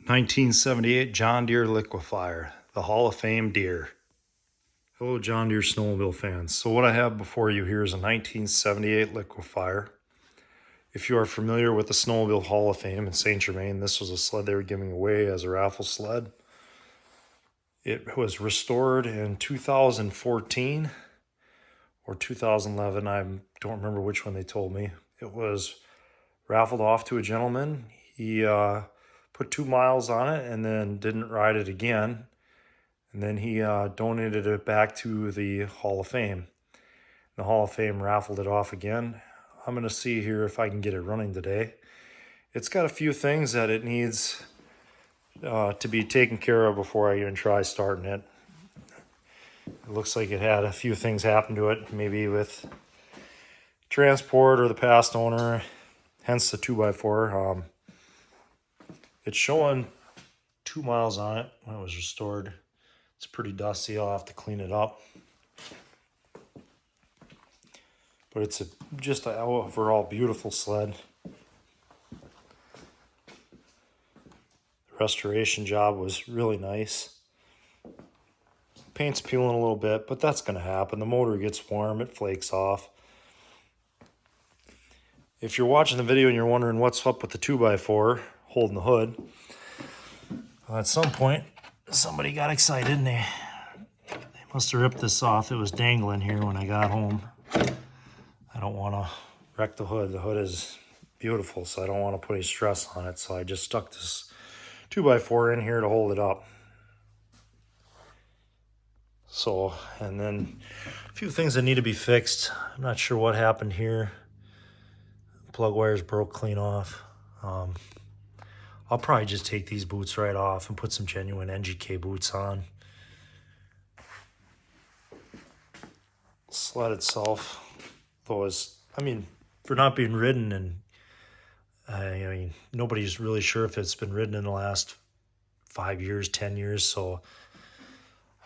1978 John Deere Liquifire, the Hall of Fame Deere. Hello John Deere snowmobile fans. So what I have before you here is a 1978 Liquifire. If you are familiar with the Snowmobile Hall of Fame in St. Germain, this was a sled they were giving away as a raffle sled. It was restored in 2014 or 2011. I don't remember which one they told me. It was raffled off to a gentleman. He put 2 miles on it and then didn't ride it again. And then he donated it back to the Hall of Fame. The Hall of Fame raffled it off again. I'm going to see here if I can get it running today. It's got a few things that it needs to be taken care of before I even try starting it. It looks like it had a few things happen to it, maybe with transport or the past owner, hence the 2x4. It's showing 2 miles on it when it was restored. It's pretty dusty. I'll have to clean it up. But it's just an overall beautiful sled. The restoration job was really nice. Paint's peeling a little bit, but that's going to happen. The motor gets warm, it flakes off. If you're watching the video and you're wondering what's up with the 2x4 holding the hood, well, at some point somebody got excited and they must have ripped this off. It was dangling here when I got home. I don't want to wreck the hood. The hood is beautiful, so I don't want to put any stress on it. So I just stuck this 2x4 in here to hold it up. So, and then a few things that need to be fixed. I'm not sure what happened here. Plug wires broke clean off. I'll probably just take these boots right off and put some genuine NGK boots on. Sled itself, though, is, for not being ridden, and nobody's really sure if it's been ridden in the last 5 years, 10 years, so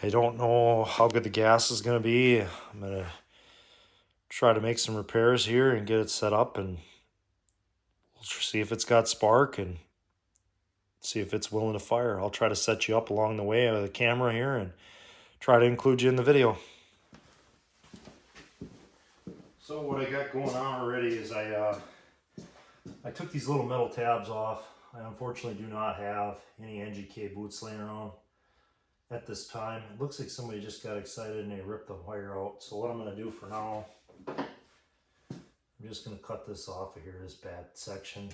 I don't know how good the gas is going to be. I'm going to try to make some repairs here and get it set up, and we'll see if it's got spark and see if it's willing to fire. I'll try to set you up along the way with the camera here and try to include you in the video. So what I got going on already is I took these little metal tabs off. I unfortunately do not have any NGK boots laying around at this time. It looks like somebody just got excited and they ripped the wire out. So what I'm going to do for now, I'm just going to cut this off of here, this bad section.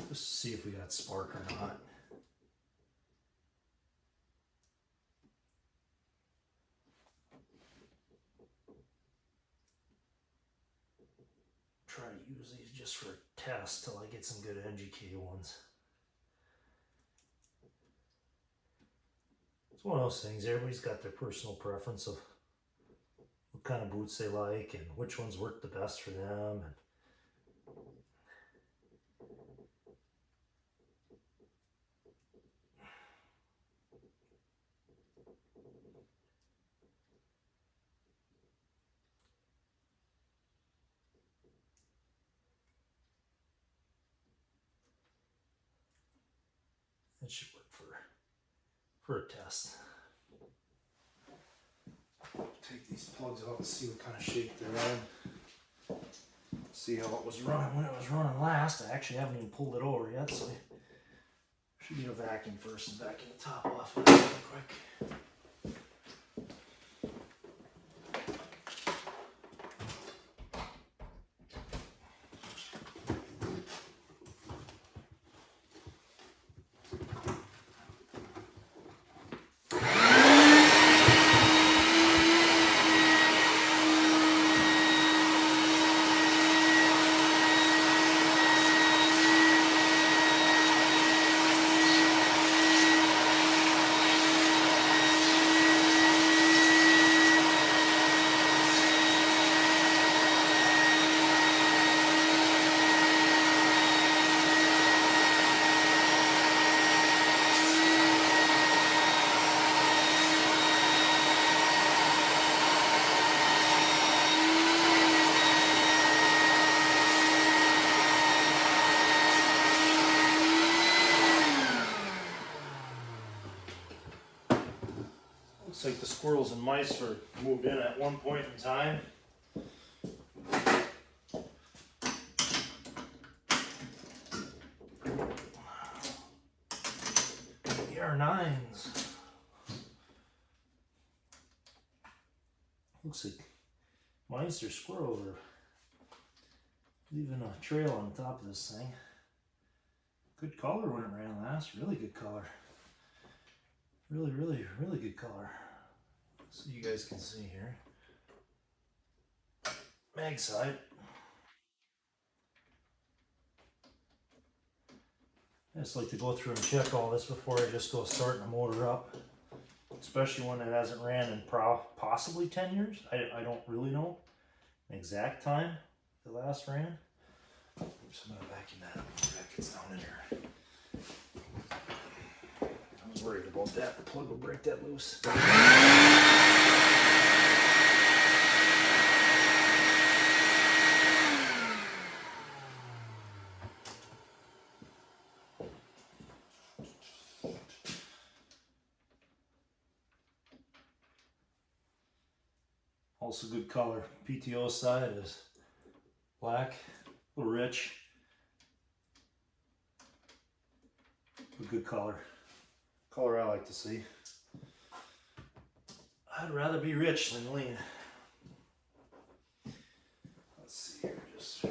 Just to see if we got spark or not. Try to use these just for a test till I get some good NGK ones. It's one of those things, everybody's got their personal preference of what kind of boots they like and which ones work the best for them. And it should work for a test. Take these plugs out and see what kind of shape they're in. See how it was running when it was running last. I actually haven't even pulled it over yet, so I should get a vacuum first and vacuum the top off of it real quick. Looks like the squirrels and mice were moved in at one point in time. ER9s. Looks like mice or squirrels are leaving a trail on the top of this thing. Good color when it ran last. Really good color. Really good color. So you guys can see here. Mag side. I just like to go through and check all this before I just go starting the motor up. Especially when it hasn't ran in possibly 10 years. I don't really know the exact time it last ran. I'm just going to vacuum that up before that gets down in here. I was worried about that. The plug will break that loose. Also good color. PTO side is black, a little rich, but good color. Color I like to see. I'd rather be rich than lean. Let's see here, just.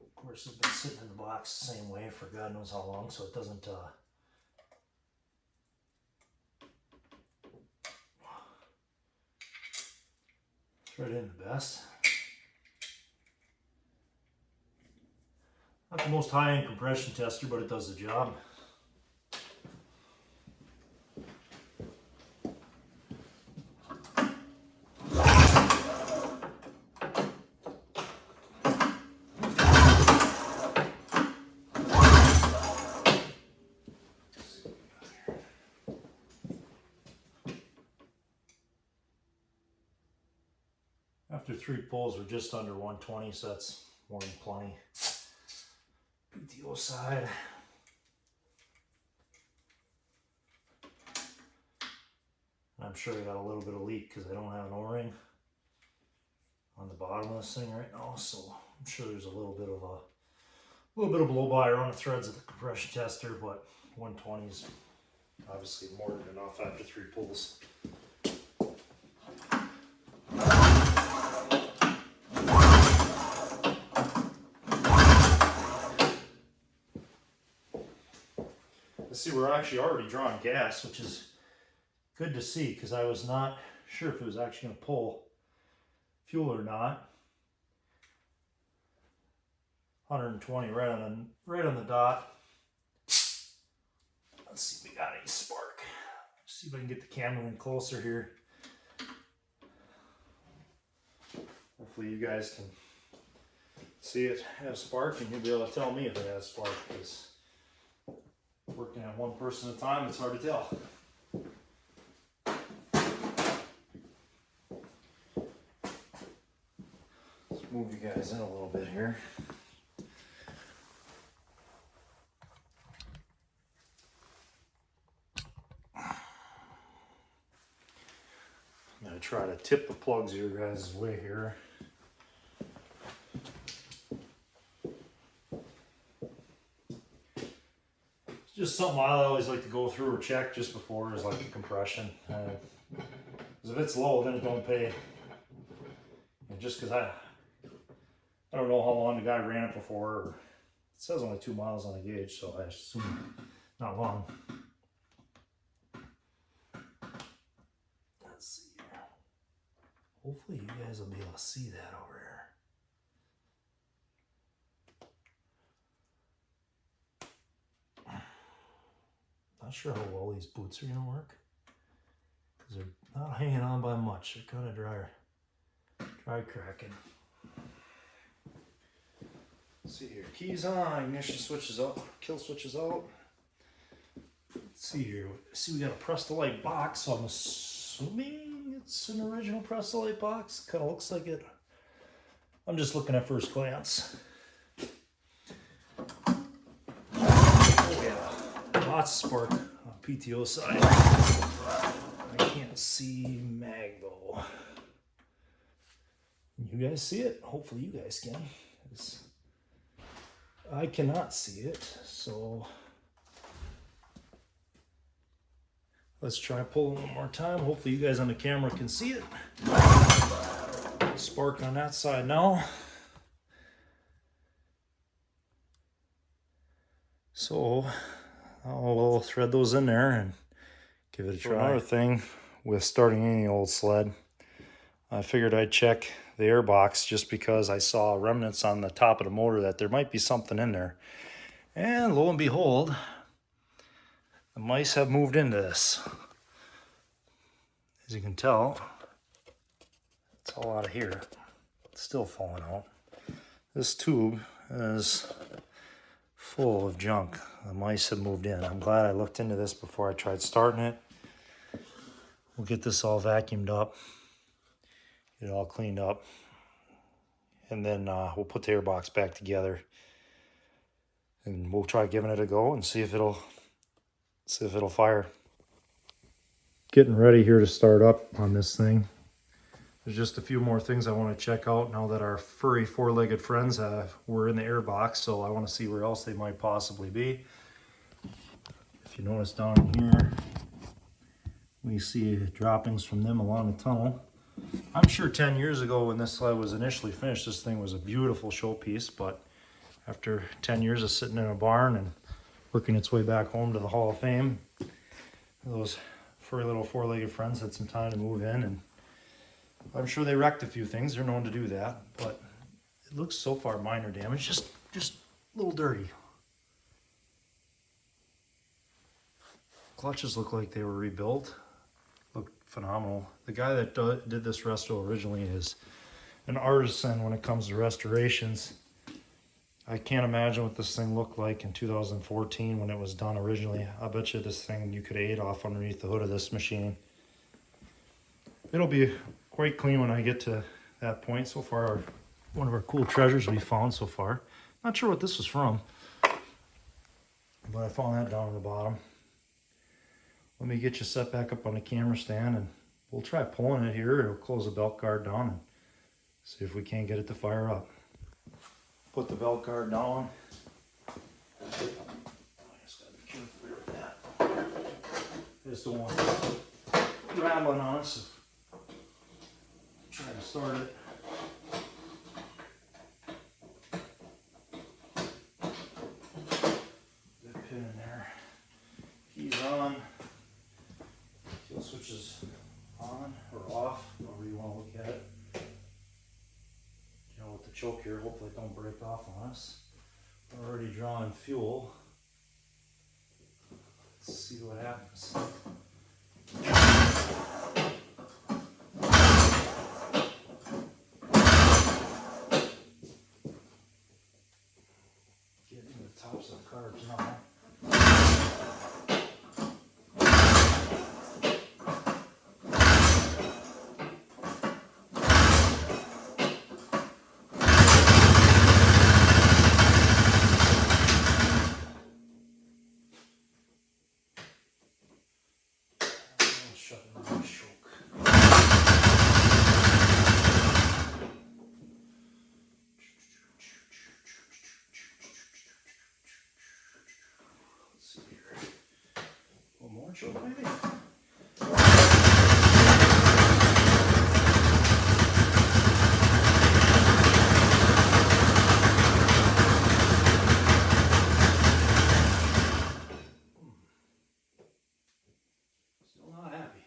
Of course, it's been sitting in the box the same way for God knows how long, so it doesn't thread in the best. Not the most high-end compression tester, but it does the job. After 3 pulls, we're just under 120, so that's more than plenty. PTO side. I'm sure I got a little bit of leak because I don't have an O-ring on the bottom of this thing right now, so I'm sure there's a little bit of blow by around the threads of the compression tester, but 120 is obviously more than enough after 3 pulls. See, we're actually already drawing gas, which is good to see because I was not sure if it was actually going to pull fuel or not. 120 right on the dot. Let's see if we got any spark. Let's see if I can get the camera in closer here. Hopefully you guys can see it have spark and you'll be able to tell me if it has spark, because working at one person at a time, it's hard to tell. Let's move you guys in a little bit here. I'm going to try to tip the plugs your guys' way here. Just something I always like to go through or check just before is like the compression. Because if it's low, then it don't pay. And just because I don't know how long the guy ran it before. Or it says only 2 miles on the gauge, so I assume not long. Let's see here. Hopefully you guys will be able to see that over there. Not sure how well these boots are gonna work, because they're not hanging on by much. They're kind of dry cracking. Let's see here, keys on, ignition switch is up, kill switch is out. Let's see here, see we got a press to light box, so I'm assuming it's an original press to light box. Kind of looks like it. I'm just looking at first glance. Oh yeah, lots of spark on PTO side. I can't see mag though. You guys see it? Hopefully you guys can. I cannot see it, so let's try pulling one more time. Hopefully you guys on the camera can see it. Spark on that side now. So I'll thread those in there and give it a try. Another thing with starting any old sled, I figured I'd check the airbox just because I saw remnants on the top of the motor that there might be something in there. And lo and behold, the mice have moved into this. As you can tell, it's all out of here. It's still falling out. This tube is full of junk. The mice have moved in. I'm glad I looked into this before I tried starting it. We'll get this all vacuumed up, get it all cleaned up, and then we'll put the airbox back together, and we'll try giving it a go and see if it'll fire. Getting ready here to start up on this thing. There's just a few more things I want to check out now that our furry four-legged friends were in the airbox, so I want to see where else they might possibly be. If you notice down here, we see droppings from them along the tunnel. I'm sure 10 years ago when this sled was initially finished, this thing was a beautiful showpiece, but after 10 years of sitting in a barn and working its way back home to the Hall of Fame, those furry little four-legged friends had some time to move in, and I'm sure they wrecked a few things. They're known to do that, but it looks so far minor damage, just a little dirty. Clutches look like they were rebuilt. Look phenomenal. The guy that did this resto originally is an artisan when it comes to restorations. I can't imagine what this thing looked like in 2014 when it was done originally. I bet you this thing you could ate off underneath the hood of this machine. It'll be quite clean when I get to that point. So far, one of our cool treasures we found so far. Not sure what this was from, but I found that down at the bottom. Let me get you set back up on the camera stand and we'll try pulling it here. It'll close the belt guard down and see if we can't get it to fire up. Put the belt guard down. I just gotta be careful here with that. I just don't want it rattling on us. Try to start it. Good pin in there. Keys on. Kill switches on or off, however you want to look at it. You know, with the choke here, hopefully it don't break off on us. We're already drawing fuel. Let's see what happens. Tops of carbs now. Shut down the choke. Choke maybe. Still not happy.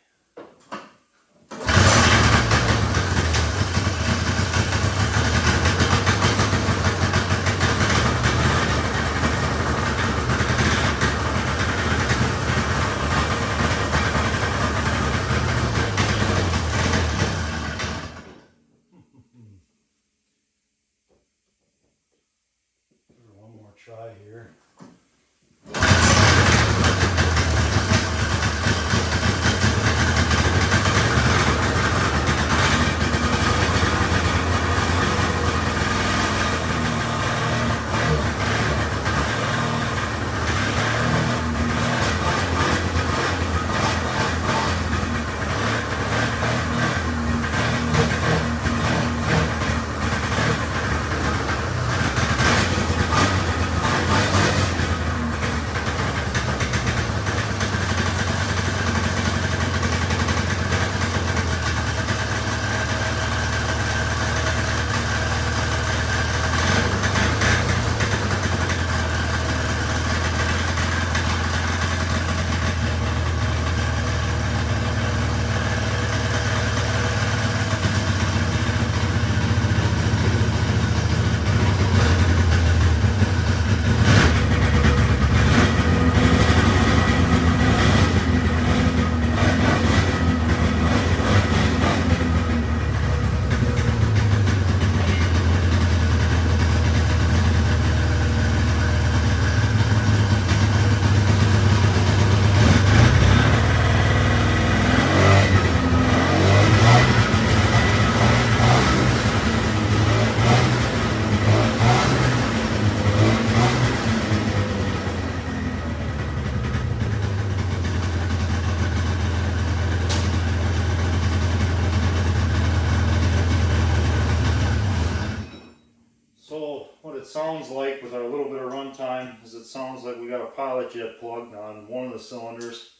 sounds like with our little bit of runtime is it sounds like we got a pilot jet plugged on one of the cylinders.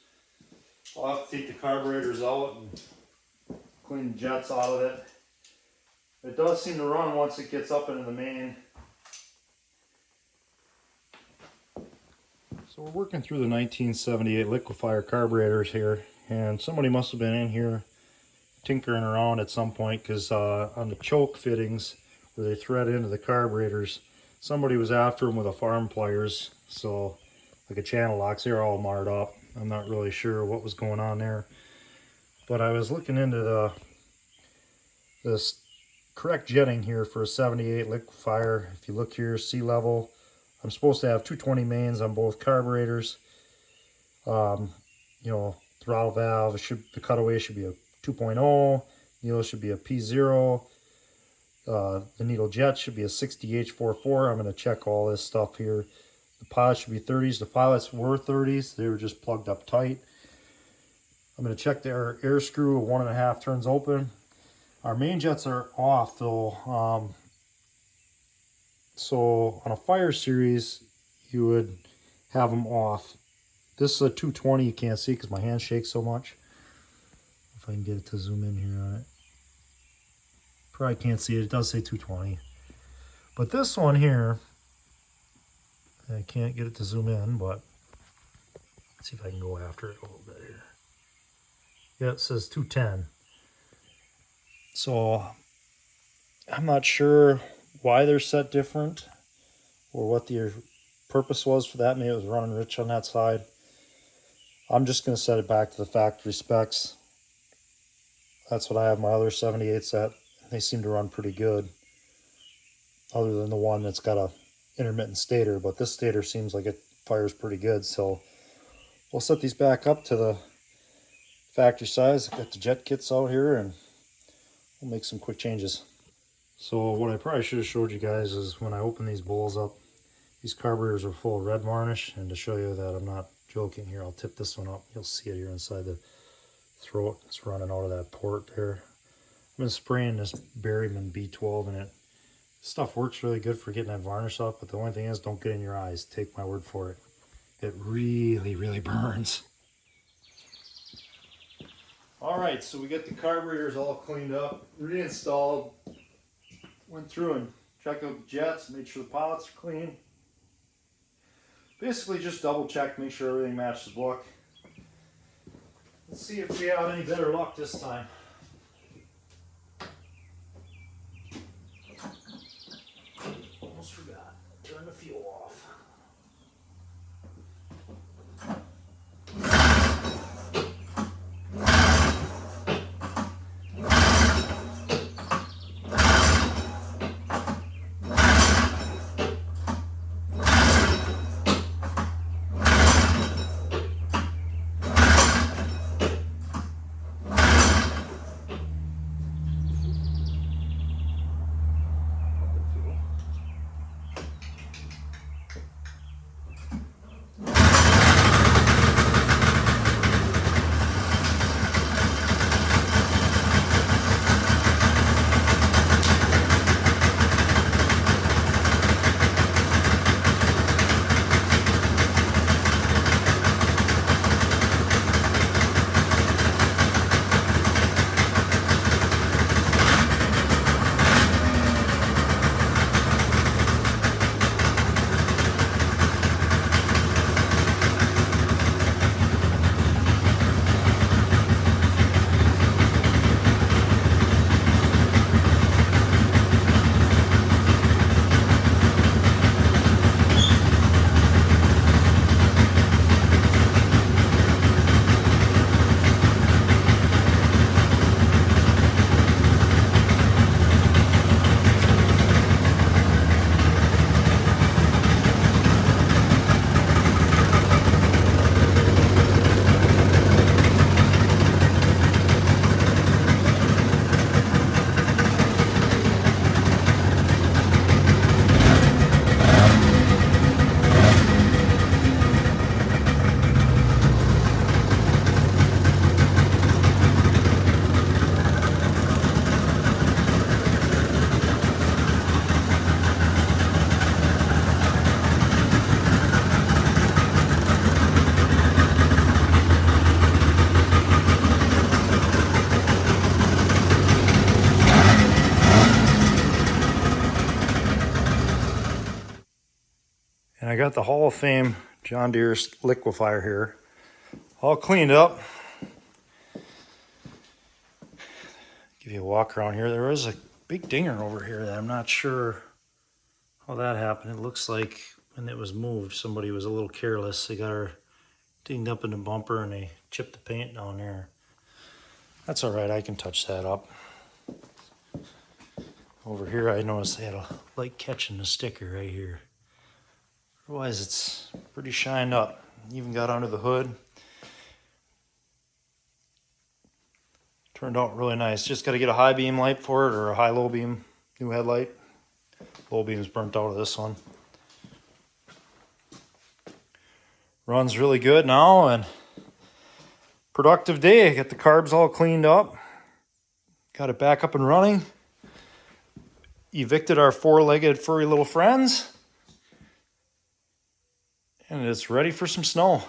I'll have to take the carburetors out and clean the jets out of it. It does seem to run once it gets up into the main. So we're working through the 1978 Liquifire carburetors here, and somebody must have been in here tinkering around at some point, because on the choke fittings where they thread into the carburetors, somebody was after them with a farm pliers. So like a channel locks, they're all marred up. I'm not really sure what was going on there, but I was looking into this correct jetting here for a 78 Liquifire. If you look here, sea level, I'm supposed to have 220 mains on both carburetors. You know, throttle valve, the cutaway should be a 2.0, needle should be a P0, the needle jet should be a 60H44. I'm going to check all this stuff here. The pilots should be 30s. The pilots were 30s. They were just plugged up tight. I'm going to check the air screw 1.5 turns open. Our main jets are off though. So on a Fire series, you would have them off. This is a 220. You can't see because my hand shakes so much. If I can get it to zoom in here on it. Probably can't see it. It does say 220. But this one here, I can't get it to zoom in, but let's see if I can go after it a little bit here. Yeah, it says 210. So I'm not sure why they're set different or what the purpose was for that. Maybe it was running rich on that side. I'm just going to set it back to the factory specs. That's what I have my other 78s at. They seem to run pretty good, other than the one that's got a intermittent stator, but this stator seems like it fires pretty good. So we'll set these back up to the factory size. Got the jet kits out here, and we'll make some quick changes. So what I probably should have showed you guys is when I open these bowls up, these carburetors are full of red varnish, and to show you that I'm not joking here, I'll tip this one up. You'll see it here inside the throat. It's running out of that port there. I've been spraying this Berryman B12 in it. This stuff works really good for getting that varnish off, but the only thing is, don't get in your eyes. Take my word for it. It really, really burns. Alright, so we got the carburetors all cleaned up, reinstalled. Went through and checked out the jets, made sure the pilots are clean. Basically just double check, make sure everything matches the book. Let's see if we have any better luck this time. Almost forgot. Turn the fuel off. I got the Hall of Fame John Deere Liquifire here, all cleaned up. Give you a walk around here. There is a big dinger over here that I'm not sure how that happened. It looks like when it was moved, somebody was a little careless. They got her dinged up in the bumper and they chipped the paint down there. That's all right, I can touch that up. Over here, I noticed they had a light catching the sticker right here. Otherwise, it's pretty shined up. Even got under the hood. Turned out really nice. Just got to get a high beam light for it, or a high-low beam new headlight. Low beam's burnt out of this one. Runs really good now, and productive day. Got the carbs all cleaned up. Got it back up and running. Evicted our four-legged furry little friends. And it's ready for some snow.